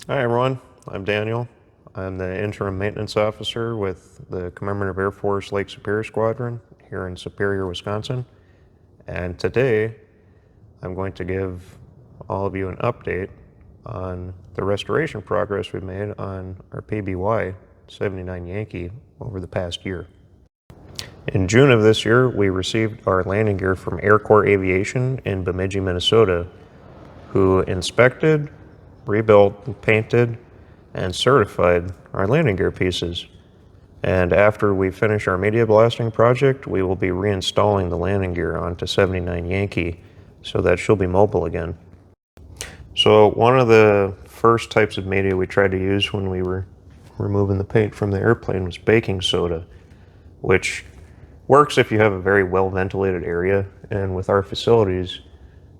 Hi everyone, I'm Daniel. I'm the interim maintenance officer with the Commemorative Air Force Lake Superior Squadron here in Superior, Wisconsin. And today I'm going to give all of you an update on the restoration progress we've made on our PBY 79 Yankee over the past year. In June of this year, we received our landing gear from Air Corps Aviation in Bemidji, Minnesota, who inspected, rebuilt, painted, and certified our landing gear pieces. And after we finish our media blasting project, we will be reinstalling the landing gear onto 79 Yankee so that she'll be mobile again. So one of the first types of media we tried to use when we were removing the paint from the airplane was baking soda, which works if you have a very well ventilated area. And with our facilities,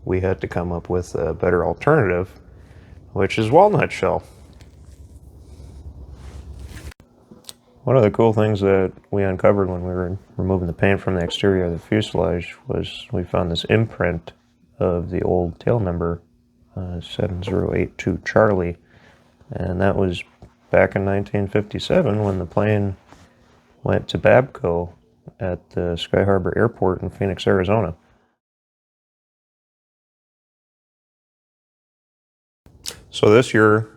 we had to come up with a better alternative, which is walnut shell. One of the cool things that we uncovered when we were removing the paint from the exterior of the fuselage was we found this imprint of the old tail number 7082 Charlie, and that was back in 1957 when the plane went to Babco at the Sky Harbor Airport in Phoenix, Arizona. So this year,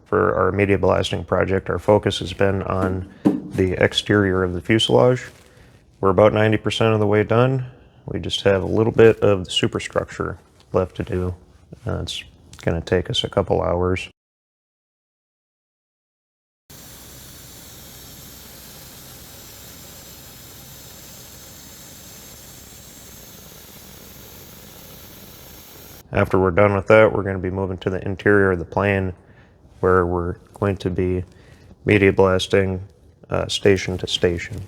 for our media blasting project, our focus has been on the exterior of the fuselage. We're about 90% of the way done. We just have a little bit of the superstructure left to do. It's going to take us a couple hours. After we're done with that, we're going to be moving to the interior of the plane, where we're going to be media blasting station to station.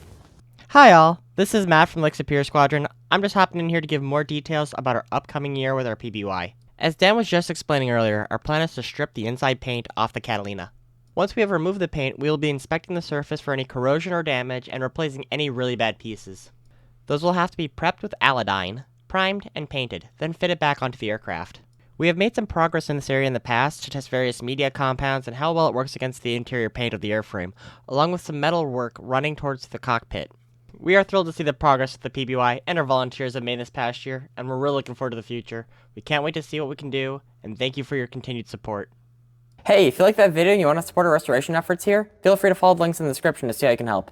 Hi all, this is Matt from Lake Superior Squadron. I'm just hopping in here to give more details about our upcoming year with our PBY. As Dan was just explaining earlier, our plan is to strip the inside paint off the Catalina. Once we have removed the paint, we will be inspecting the surface for any corrosion or damage and replacing any really bad pieces. Those will have to be prepped with Aladine, primed, and painted, then fitted back onto the aircraft. We have made some progress in this area in the past to test various media compounds and how well it works against the interior paint of the airframe, along with some metal work running towards the cockpit. We are thrilled to see the progress that the PBY and our volunteers have made this past year, and we're really looking forward to the future. We can't wait to see what we can do, and thank you for your continued support. Hey, if you like that video and you want to support our restoration efforts here, feel free to follow the links in the description to see how you can help.